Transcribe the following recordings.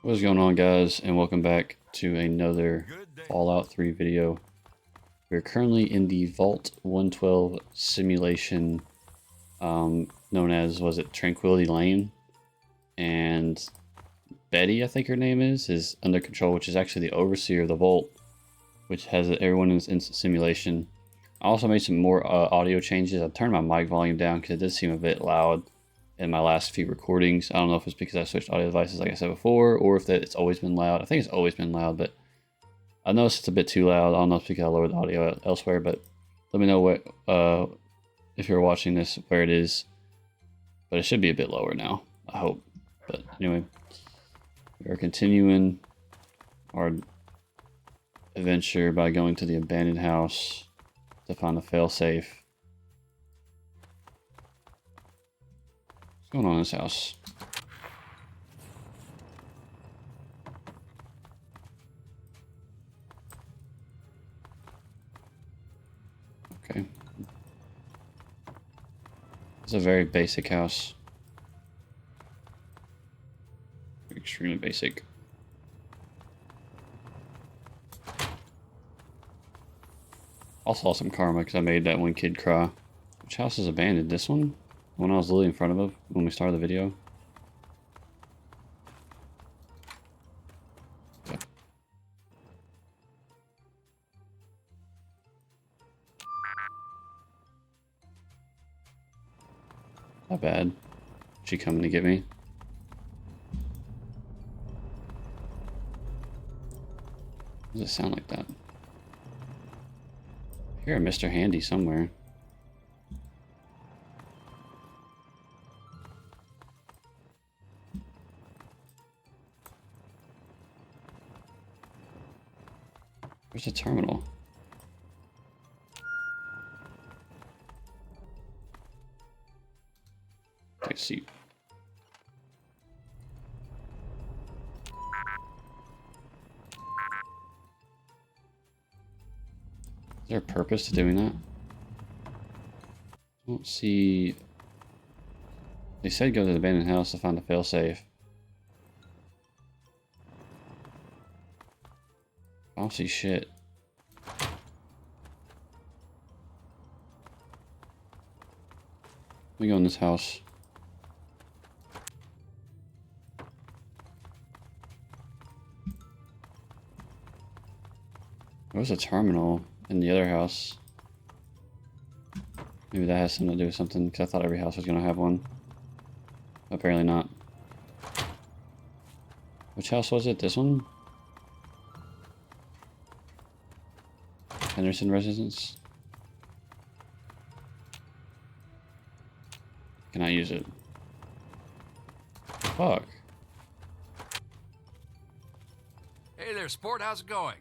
What's going on, guys, and welcome back to another Fallout 3 video. We're currently in the Vault 112 simulation, known as, was it Tranquility Lane? And Betty, I think her name is under control, which is actually the overseer of the Vault, which has everyone in simulation. I also made some more audio changes. I turned my mic volume down because it did seem a bit loud in my last few recordings. I don't know if it's because I switched audio devices like I said before, or if it's always been loud. I think it's always been loud, but I noticed it's a bit too loud. I don't know if it's because I lowered the audio elsewhere, but let me know what if you're watching this where it is. But it should be a bit lower now, I hope. But anyway, we are continuing our adventure by going to the abandoned house to find the failsafe. What's going on in this house? Okay. It's a very basic house. Extremely basic. Also lost some karma because I made that one kid cry. Which house is abandoned? This one? The one I was literally in front of when we started the video? Yeah. Not bad. She coming to get me? Why does it sound like that? I hear a Mr. Handy somewhere. Where's the terminal? Take a seat. Is there a purpose to doing that? I don't see... They said go to the abandoned house to find a failsafe. I don't see shit. Let me go in this house. There was a terminal in the other house. Maybe that has something to do with something, because I thought every house was going to have one. Apparently not. Which house was it? This one? Henderson Residence? Can I use it? Fuck. Hey there, sport. How's it going?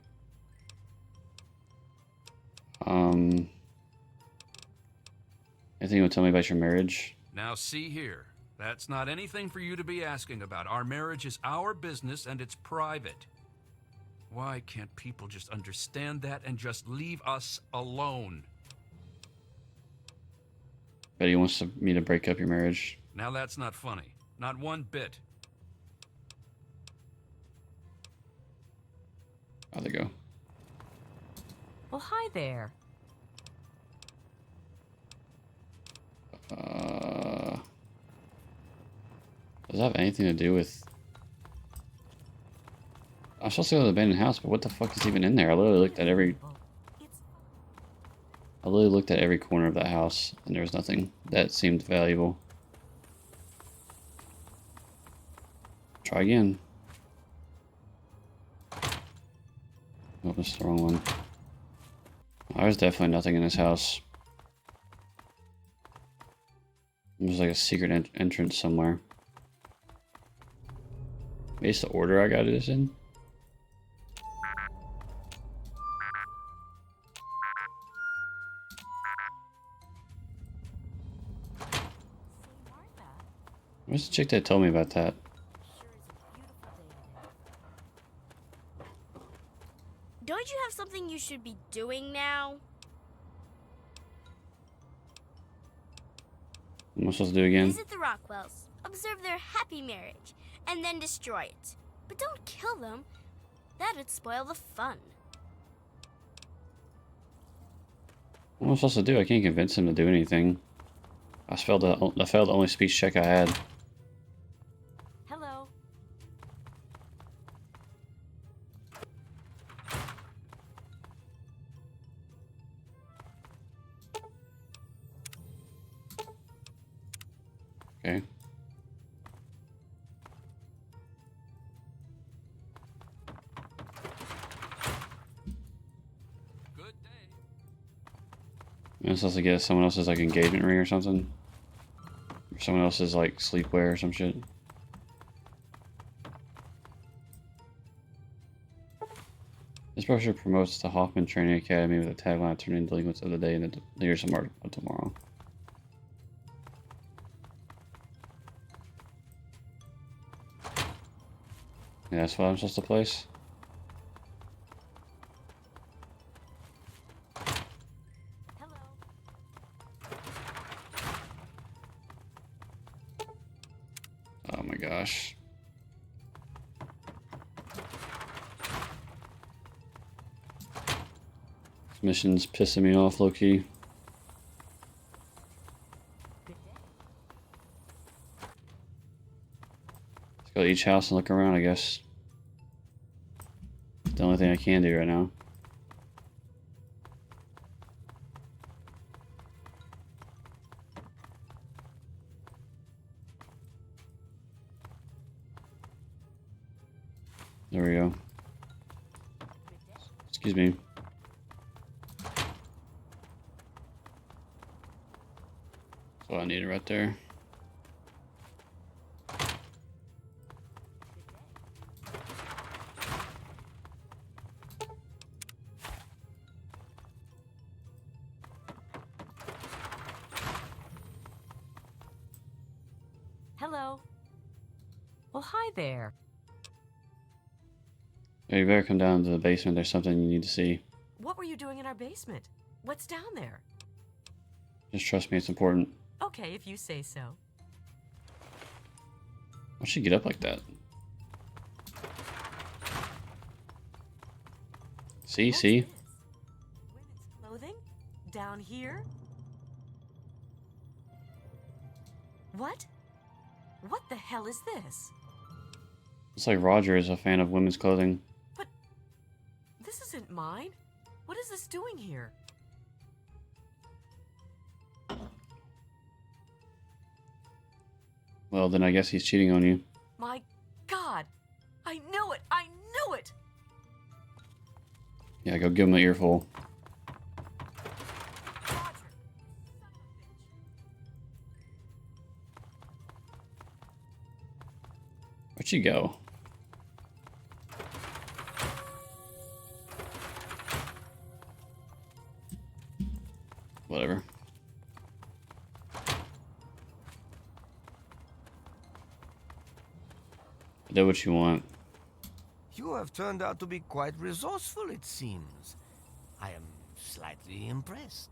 Anything you want to tell me about your marriage? Now see here. That's not anything for you to be asking about. Our marriage is our business and it's private. Why can't people just understand that and just leave us alone? Betty wants me to break up your marriage. Now that's not funny. Not one bit. How'd they go? Well, hi there. Does that have anything to do with... I'm supposed to go to the abandoned house, but what the fuck is even in there? I literally looked at every corner of that house, and there was nothing that seemed valuable. Try again. Oh, that's the wrong one. There's definitely nothing in this house. There's like a secret entrance somewhere. Maybe it's the order I got this in. Where's the chick that told me about that? Don't you have something you should be doing now? What am I supposed to do again? Visit the Rockwells, observe their happy marriage, and then destroy it. But don't kill them. That'd spoil the fun. What am I supposed to do? I can't convince him to do anything. I failed the only speech check I had. Hello. Okay. Good day. I'm supposed to get someone else's like engagement ring or something. Or someone else's like sleepwear or some shit. This brochure promotes the Hoffman Training Academy with a tagline turning delinquents of the day and the leaders of tomorrow. Yeah, that's what I'm supposed to place. Hello. Oh my gosh. This mission's pissing me off, low-key. Good day. Let's go to each house and look around, I guess. The only thing I can do right now. There we go. Good day. Excuse me. That's what I needed right there. Hello. Well, hi there. Yeah, you better come down to the basement. There's something you need to see. What were you doing in our basement? What's down there? Just trust me, it's important. Okay, if you say so. Why'd she get up like that? See, What's see? this? Women's clothing? Down here? What? What the hell is this? It's like Roger is a fan of women's clothing. But this isn't mine. What is this doing here? Well, then I guess he's cheating on you. My God! I knew it! I knew it! Yeah, go give him an earful. Roger! Where'd she go? Whatever. Do what you want. You have turned out to be quite resourceful, it seems. I am slightly impressed.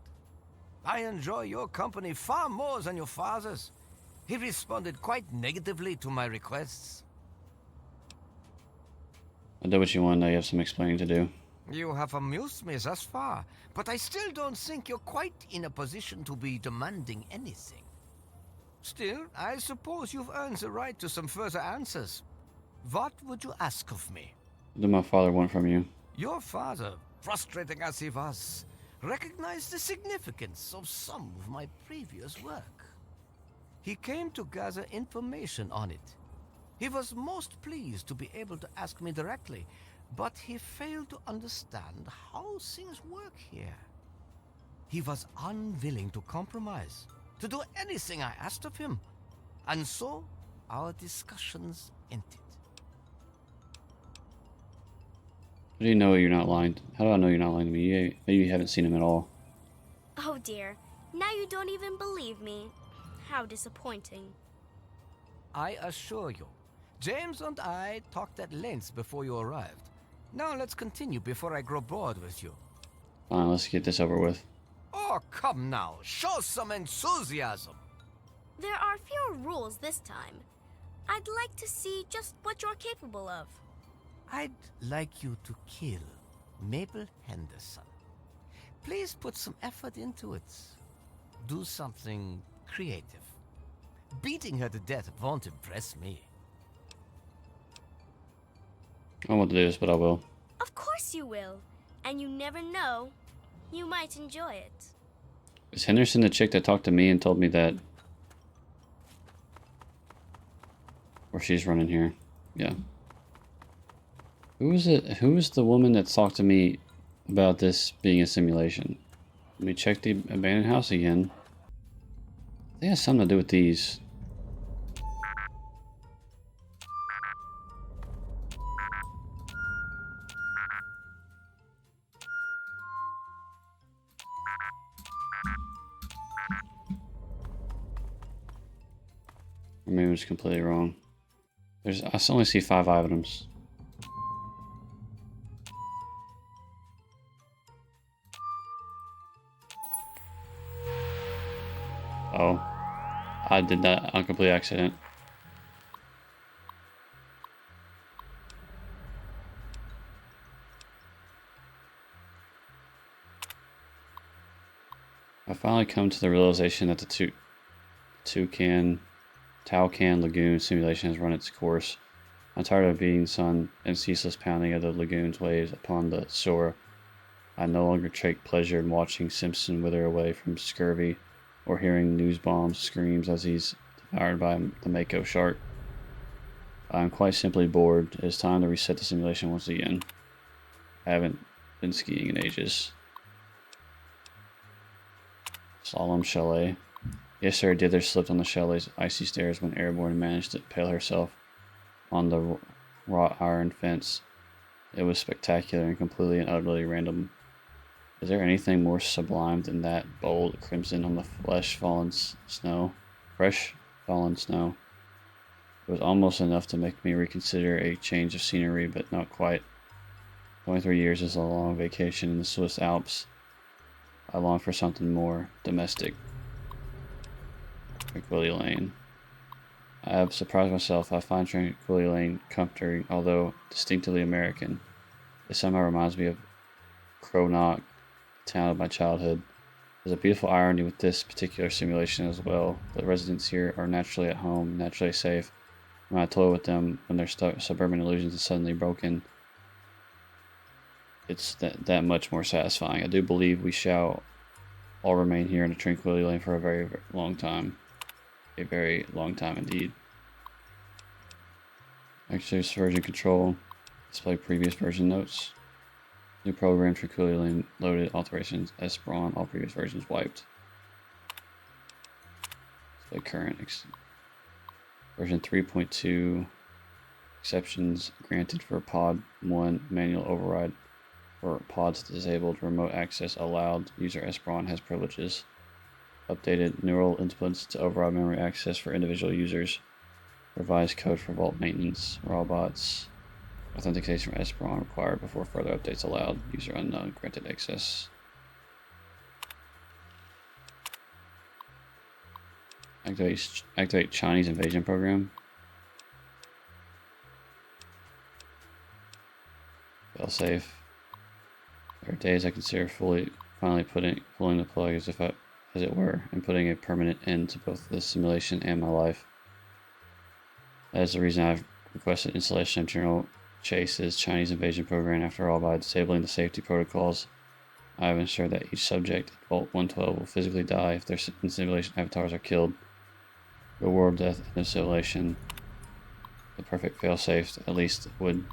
I enjoy your company far more than your father's. He responded quite negatively to my requests. I do what you want. Now you have some explaining to do. You have amused me thus far, but I still don't think you're quite in a position to be demanding anything. Still, I suppose you've earned the right to some further answers. What would you ask of me? What did my father want from you? Your father, frustrating as he was, recognized the significance of some of my previous work. He came to gather information on it. He was most pleased to be able to ask me directly, but he failed to understand how things work here. He was unwilling to compromise, to do anything I asked of him, and so our discussions ended. How do you know you're not lying? How do I know you're not lying to me? Maybe you haven't seen him at all. Oh dear, now you don't even believe me. How disappointing. I assure you, James and I talked at length before you arrived. Now let's continue before I grow bored with you. Fine, let's get this over with. Oh, come now, show some enthusiasm. There are fewer rules this time. I'd like to see just what you're capable of. I'd like you to kill Mabel Henderson. Please put some effort into it. Do something creative. Beating her to death won't impress me. I don't want to do this, but I will. Of course you will. And you never know. You might enjoy it. Is Henderson the chick that talked to me and told me that? Or she's running here. Yeah. Who is it? Who is the woman that talked to me about this being a simulation? Let me check the abandoned house again. I think it has something to do with these. Or maybe I'm just completely wrong. I only see 5 items. Oh. I did that on complete accident. I finally come to the realization that the Taucan Lagoon simulation has run its course. I'm tired of beating sun and ceaseless pounding of the lagoon's waves upon the shore. I no longer take pleasure in watching Simpson wither away from scurvy or hearing Newsbaum's screams as he's devoured by the Mako shark. I'm quite simply bored. It is time to reset the simulation once again. I haven't been skiing in ages. Solemn Chalet. Yesterday, Dither slipped on the chalet's icy stairs when Airborne managed to impale herself on the wrought iron fence. It was spectacular and completely and utterly random. Is there anything more sublime than that bold crimson on the fresh fallen snow? It was almost enough to make me reconsider a change of scenery, but not quite. 23 years is a long vacation in the Swiss Alps. I long for something more domestic. Tranquility Lane. I have surprised myself. I find Tranquility Lane comforting, although distinctively American. It somehow reminds me of Cronock, the town of my childhood. There's a beautiful irony with this particular simulation as well. The residents here are naturally at home, naturally safe. When I toy with them, when their suburban illusions are suddenly broken, it's that much more satisfying. I do believe we shall all remain here in the Tranquility Lane for a very, very long time. A very long time indeed. Access version control. Display previous version notes. New program Tranquility Lane loaded. Alterations Esperon. All previous versions wiped. Display current. Version 3.2. Exceptions granted for pod 1. Manual override for pods disabled. Remote access allowed. User Esperon has privileges. Updated neural inputs to override memory access for individual users. Revised code for vault maintenance. Robots. Authentication from Esperon required before further updates allowed. User unknown. Granted access. Activate Chinese invasion program. Fail safe. There are days I consider finally pulling the plug as it were, and putting a permanent end to both the simulation and my life. That is the reason I've requested installation of General Chase's Chinese invasion program. After all, by disabling the safety protocols, I have ensured that each subject at Vault 112 will physically die if their simulation avatars are killed. Real world death in the simulation, the perfect failsafe, at least it would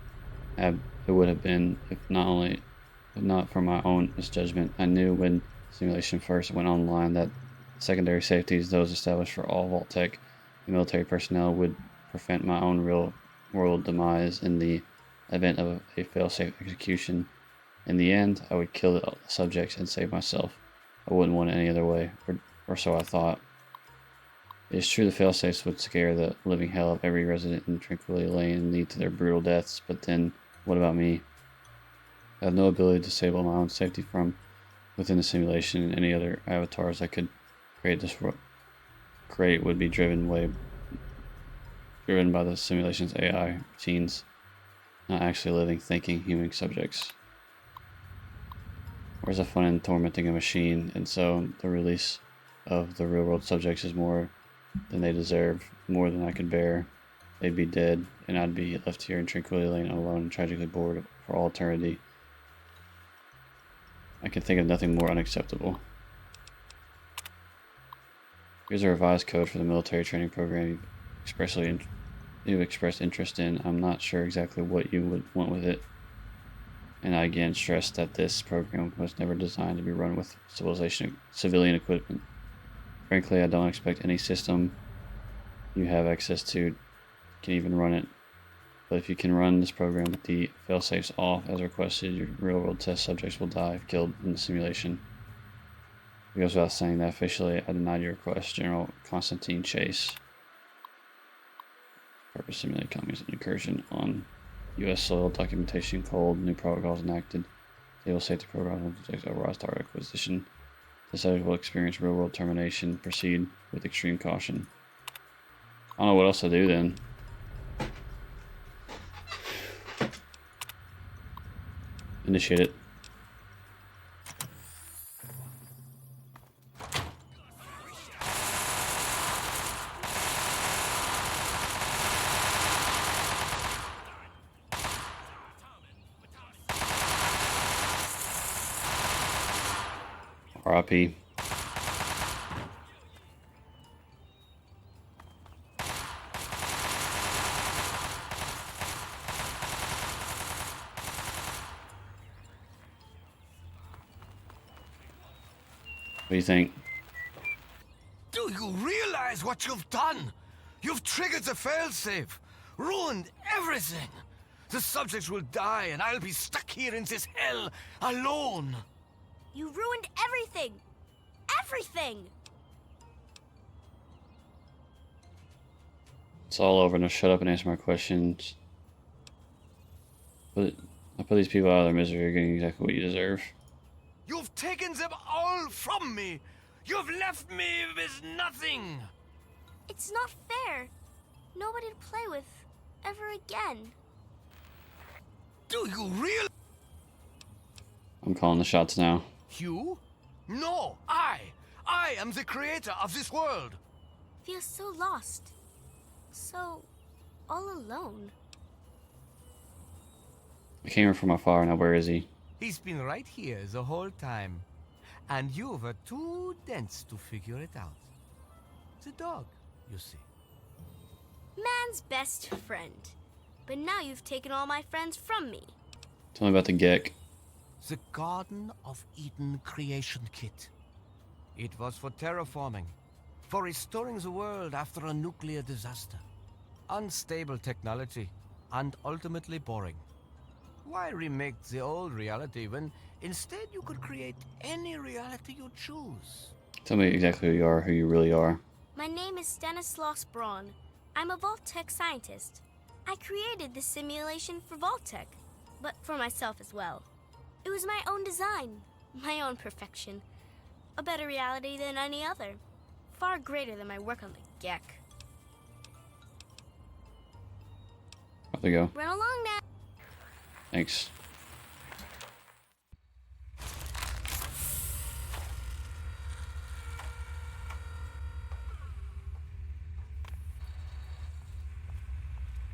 have been if not for my own misjudgment. I knew when simulation first went online that secondary safeties, those established for all Vault Tech and military personnel, would prevent my own real-world demise in the event of a failsafe execution. In the end, I would kill the subjects and save myself. I wouldn't want it any other way, or so I thought. It is true the failsafes would scare the living hell of every resident in Tranquility Lane and lead to their brutal deaths, but then, what about me? I have no ability to disable my own safety from within the simulation, and any other avatars I could create would be driven by the simulation's AI routines. not actually living, thinking human subjects. Where's the fun in tormenting a machine? And so the release of the real-world subjects is more than they deserve, more than I could bear. They'd be dead, and I'd be left here in tranquility, laying alone and tragically bored for all eternity. I can think of nothing more unacceptable. Here's a revised code for the military training program you've expressed interest in. I'm not sure exactly what you would want with it. And I again stress that this program was never designed to be run with civilian equipment. Frankly, I don't expect any system you have access to can even run it. But if you can run this program with the failsafes off as requested, your real-world test subjects will die if killed in the simulation. It goes without saying that officially I denied your request, General Constantine Chase. Purpose simulate communist incursion on U.S. soil, documentation cold, new protocols enacted, stable safety protocols, override target acquisition. The subject will experience real-world termination. Proceed with extreme caution. I don't know what else to do then. Initiate it. RIP. What do you think? Do you realize what you've done? You've triggered the failsafe, ruined everything. The subjects will die, and I'll be stuck here in this hell alone. You ruined everything! Everything! It's all over. Now shut up and answer my questions. I put these people out of their misery. You're getting exactly what you deserve. You've taken them all from me. You've left me with nothing. It's not fair. Nobody to play with ever again. Do you really? I'm calling the shots now. You? No, I am the creator of this world. Feel so lost. So all alone. I came here from afar. Now where is he? He's been right here the whole time. And you were too dense to figure it out. The dog, you see. Man's best friend. But now you've taken all my friends from me. Tell me about the Gek. The Garden of Eden creation kit. It was for terraforming, for restoring the world after a nuclear disaster. Unstable technology, and ultimately boring. Why remake the old reality when instead you could create any reality you choose? Tell me exactly who you are, who you really are. My name is Stanislaus Braun. I'm a Vault-Tec scientist. I created this simulation for Vault-Tec, but for myself as well. It was my own design, my own perfection. A better reality than any other. Far greater than my work on the Gek. Off we go. Run along now. Thanks.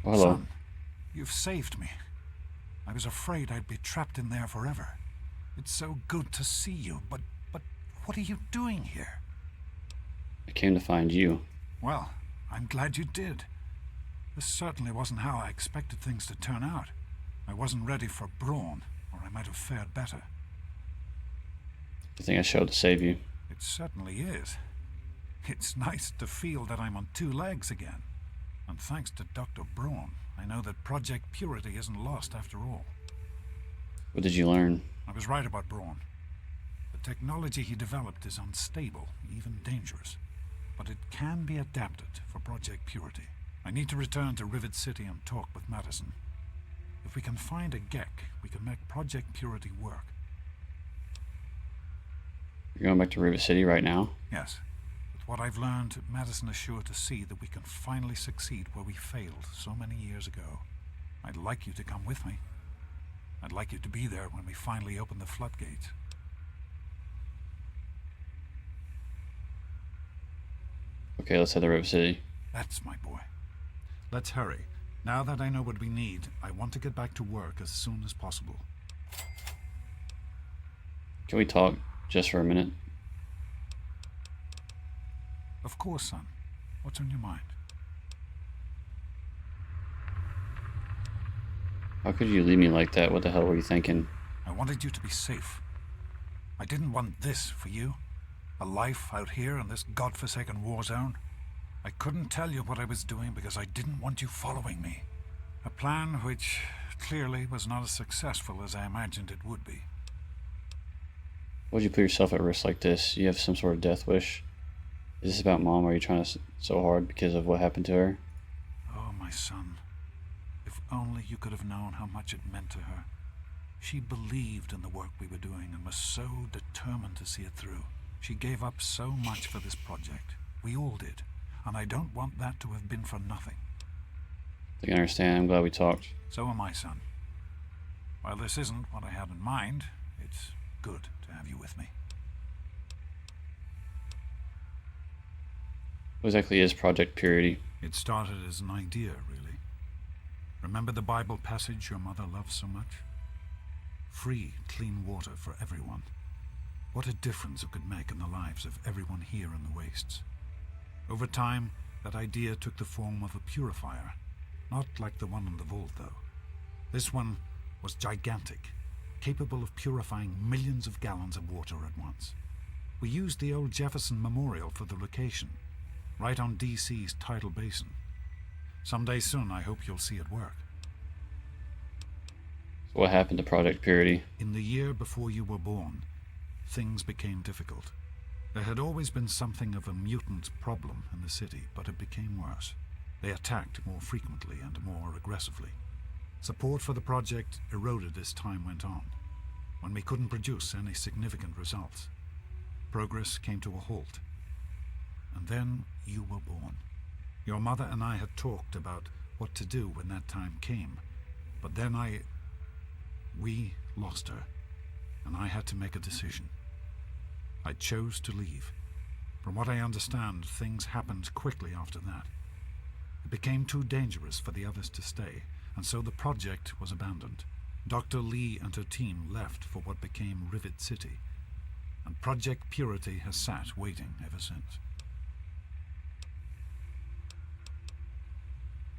Oh, hello. Son, you've saved me. I was afraid I'd be trapped in there forever. It's so good to see you, but what are you doing here? I came to find you. Well, I'm glad you did. This certainly wasn't how I expected things to turn out. I wasn't ready for Braun, or I might have fared better. The thing I showed to save you. It certainly is. It's nice to feel that I'm on two legs again. And thanks to Dr. Braun, I know that Project Purity isn't lost after all. What did you learn? I was right about Braun. The technology he developed is unstable, even dangerous. But it can be adapted for Project Purity. I need to return to Rivet City and talk with Madison. If we can find a Gek, we can make Project Purity work. You're going back to Rivet City right now? Yes. With what I've learned, Madison is sure to see that we can finally succeed where we failed so many years ago. I'd like you to come with me. I'd like you to be there when we finally open the floodgates. Okay, let's head to River City. That's my boy. Let's hurry. Now that I know what we need, I want to get back to work as soon as possible. Can we talk just for a minute? Of course, son. What's on your mind? How could you leave me like that? What the hell were you thinking? I wanted you to be safe. I didn't want this for you. A life out here in this godforsaken war zone. I couldn't tell you what I was doing because I didn't want you following me. A plan which clearly was not as successful as I imagined it would be. Why'd you put yourself at risk like this? You have some sort of death wish? Is this about Mom? Are you trying so hard because of what happened to her? Oh, my son. If only you could have known how much it meant to her. She believed in the work we were doing and was so determined to see it through. She gave up so much for this project. We all did. And I don't want that to have been for nothing. I think I understand. I'm glad we talked. So am I, son. While this isn't what I had in mind, it's good to have you with me. What exactly is Project Purity? It started as an idea, really. Remember the Bible passage your mother loves so much? Free, clean water for everyone. What a difference it could make in the lives of everyone here in the wastes. Over time, that idea took the form of a purifier. Not like the one in the vault, though. This one was gigantic, capable of purifying millions of gallons of water at once. We used the old Jefferson Memorial for the location, right on DC's tidal basin. Someday soon, I hope you'll see it work. So what happened to Project Purity? In the year before you were born, things became difficult. There had always been something of a mutant problem in the city, but it became worse. They attacked more frequently and more aggressively. Support for the project eroded as time went on. When we couldn't produce any significant results, progress came to a halt. And then you were born. Your mother and I had talked about what to do when that time came, but then we lost her, and I had to make a decision. I chose to leave. From what I understand, things happened quickly after that. It became too dangerous for the others to stay, and so the project was abandoned. Dr. Lee and her team left for what became Rivet City, and Project Purity has sat waiting ever since.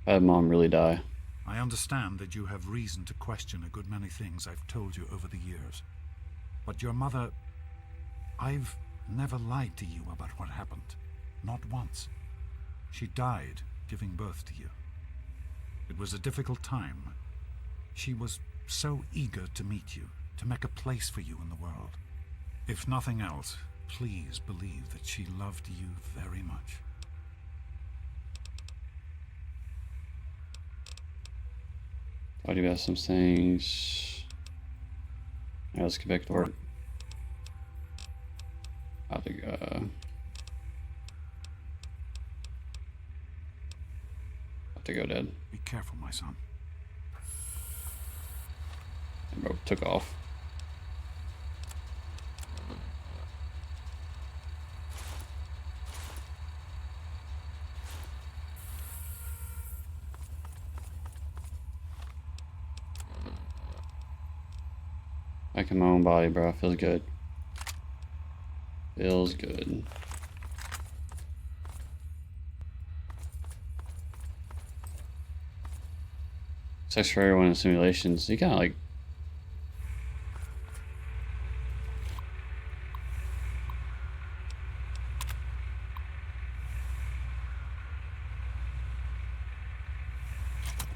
How did Mom really die? I understand that you have reason to question a good many things I've told you over the years. But your mother... I've never lied to you about what happened. Not once. She died giving birth to you. It was a difficult time. She was so eager to meet you, to make a place for you in the world. If nothing else, please believe that she loved you very much. Talk about some things. Alright, let's get back to work. I think, have to go, Dad. Be careful, my son. And bro took off. Back in my own body, bro. Feels good. Feels good. Sucks for everyone in simulations. You kind of like...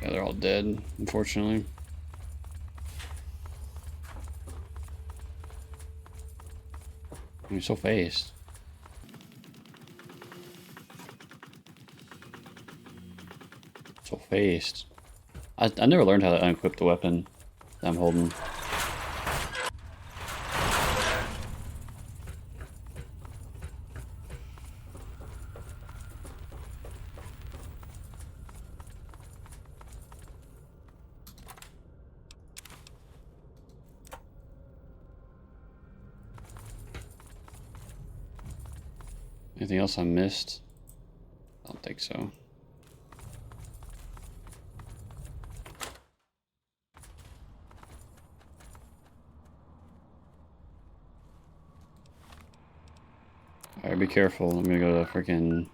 Yeah, they're all dead, unfortunately. You're so fast. So fast. I never learned how to unequip the weapon that I'm holding. Anything else I missed? I don't think so. Alright, be careful. I'm gonna go to freaking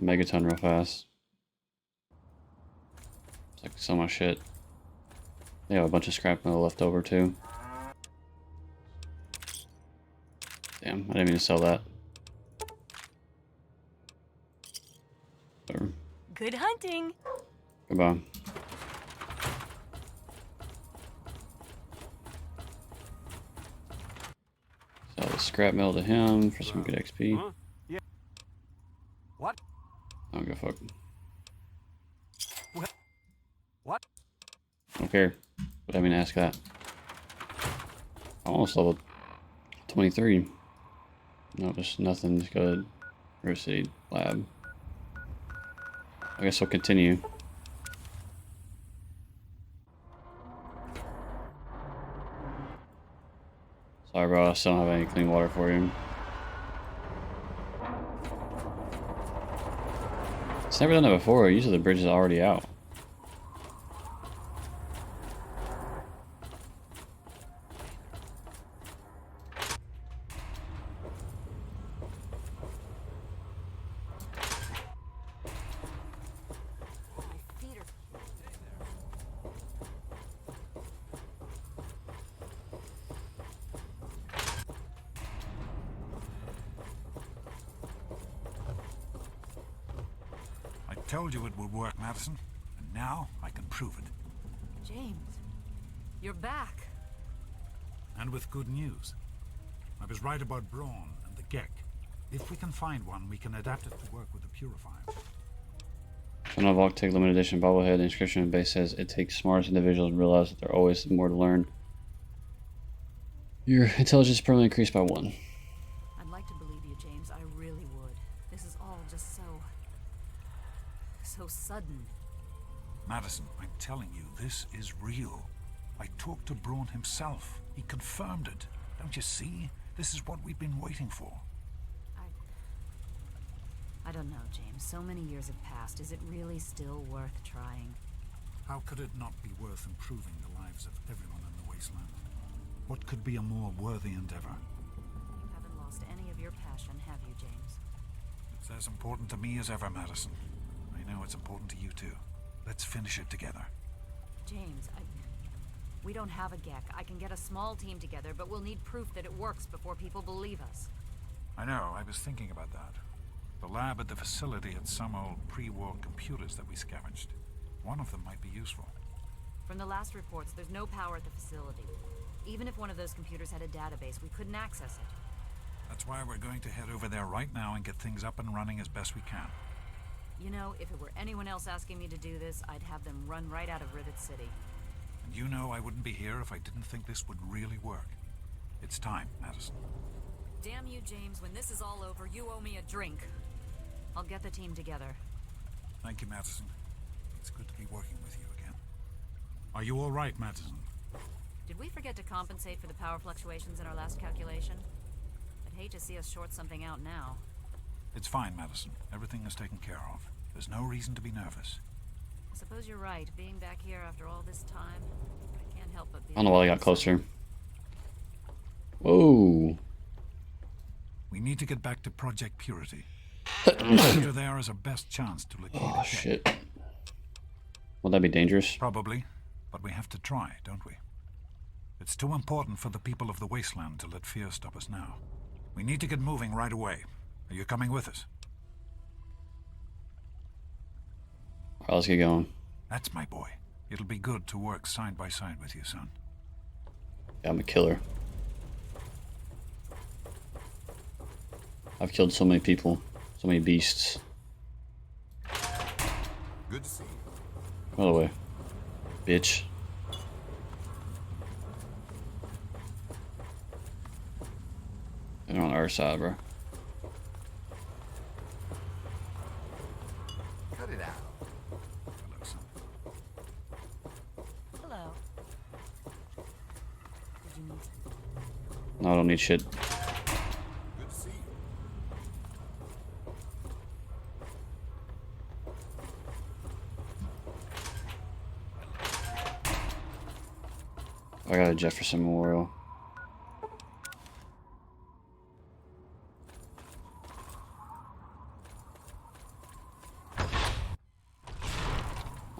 Megaton real fast. It's like so much shit. They have a bunch of scrap metal left over too. Damn, I didn't mean to sell that. Whatever. Good hunting. Goodbye. Sell the scrap metal to him for some good XP. Huh? Yeah. What? I don't give a fuck. What? I don't care. But I mean, ask that. I almost leveled 23. No, there's nothing. Just go to River City Lab. I guess we'll continue. Sorry, bro. I still don't have any clean water for you. It's never done that before. Usually the bridge is already out. I told you it would work, Madison, and now I can prove it. James, you're back. And with good news. I was right about Braun and the Gek. If we can find one, we can adapt it to work with the purifiers. Final Voltec limited edition bobblehead. The inscription on the base says it takes smartest individuals to realize that there are always more to learn. Your intelligence is permanently increased by 1. I'd like to believe you, James. I really would. This is all just so sudden. Madison, I'm telling you, this is real. I talked to Braun himself. He confirmed it. Don't you see? This is what we've been waiting for. I don't know, James. So many years have passed. Is it really still worth trying? How could it not be worth improving the lives of everyone in the wasteland? What could be a more worthy endeavor? You haven't lost any of your passion, have you, James? It's as important to me as ever, Madison. I know it's important to you too. Let's finish it together. James, we don't have a Gek. I can get a small team together, but we'll need proof that it works before people believe us. I know, I was thinking about that. The lab at the facility had some old pre-war computers that we scavenged. One of them might be useful. From the last reports, there's no power at the facility. Even if one of those computers had a database, we couldn't access it. That's why we're going to head over there right now and get things up and running as best we can. You know, if it were anyone else asking me to do this, I'd have them run right out of Rivet City. And you know I wouldn't be here if I didn't think this would really work. It's time, Madison. Damn you, James. When this is all over, you owe me a drink. I'll get the team together. Thank you, Madison. It's good to be working with you again. Are you all right, Madison? Did we forget to compensate for the power fluctuations in our last calculation? I'd hate to see us short something out now. It's fine, Madison. Everything is taken care of. There's no reason to be nervous. I suppose you're right. Being back here after all this time, I can't help but be... I don't know why I got closer. Whoa. We need to get back to Project Purity. The computer there is our best chance to locate Oh, it. shit. Will that be dangerous? Probably, but we have to try, don't we? It's too important for the people of the wasteland to let fear stop us now. We need to get moving right away. Are you coming with us? Alright, let's get going. That's my boy. It'll be good to work side by side with you, son. Yeah, I'm a killer. I've killed so many people. So many beasts. Good to see you. By the way. Bitch. They're on our side, bro. Cut it out. Hello, son. Hello. Did you need... No, I don't need shit. I got a Jefferson Memorial.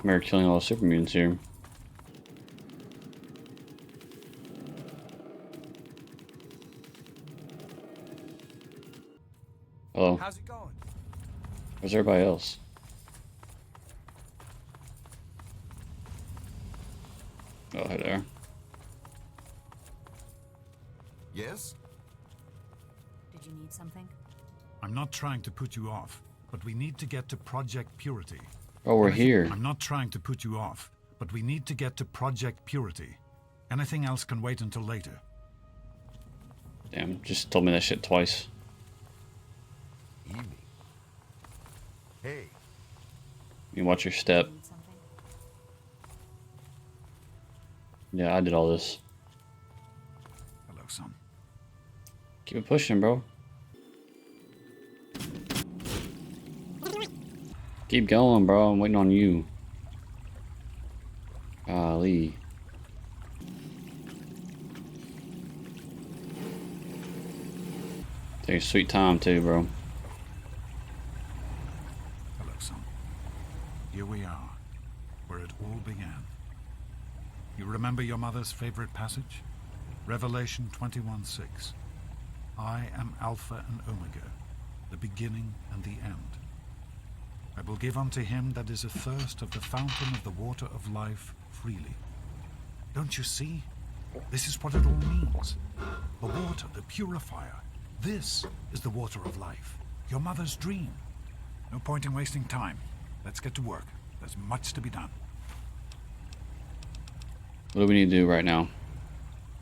We're killing all the super mutants here. Hello. How's it going? Where's everybody else? Oh, hey there. Yes? Did you need something? I'm not trying to put you off, but we need to get to Project Purity. Oh, we're here. I'm not trying to put you off, but we need to get to Project Purity. Anything else can wait until later. Damn, just told me that shit twice. Evening. Hey. You watch your step. Need something? Yeah, I did all this. Hello, son. Keep it pushing, bro. Keep going, bro. I'm waiting on you. Golly. Take your sweet time, too, bro. Hello, son. Here we are, where it all began. You remember your mother's favorite passage? Revelation 21:6. I am Alpha and Omega, the beginning and the end. I will give unto him that is athirst of the fountain of the water of life freely. Don't you see? This is what it all means. The water, the purifier. This is the water of life. Your mother's dream. No point in wasting time. Let's get to work. There's much to be done. What do we need to do right now?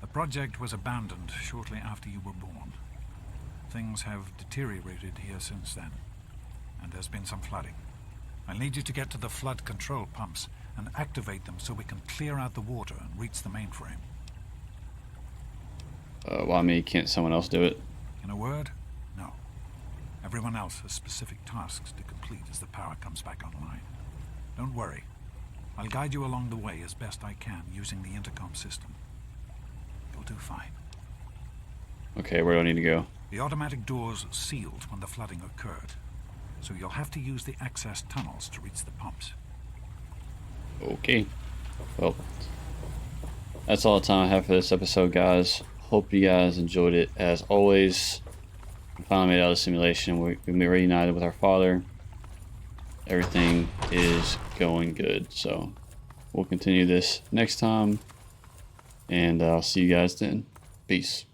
The project was abandoned shortly after you were born. Things have deteriorated here since then, and there's been some flooding. I'll need you to get to the flood control pumps and activate them so we can clear out the water and reach the mainframe. Why me? Can't someone else do it? In a word, no. Everyone else has specific tasks to complete as the power comes back online. Don't worry. I'll guide you along the way as best I can using the intercom system. You'll do fine. Okay, where do I need to go? The automatic doors sealed when the flooding occurred, so you'll have to use the access tunnels to reach the pumps. Okay. Well, that's all the time I have for this episode, guys. Hope you guys enjoyed it. As always, we finally made it out of the simulation. We reunited with our father. Everything is going good. So we'll continue this next time. And I'll see you guys then. Peace.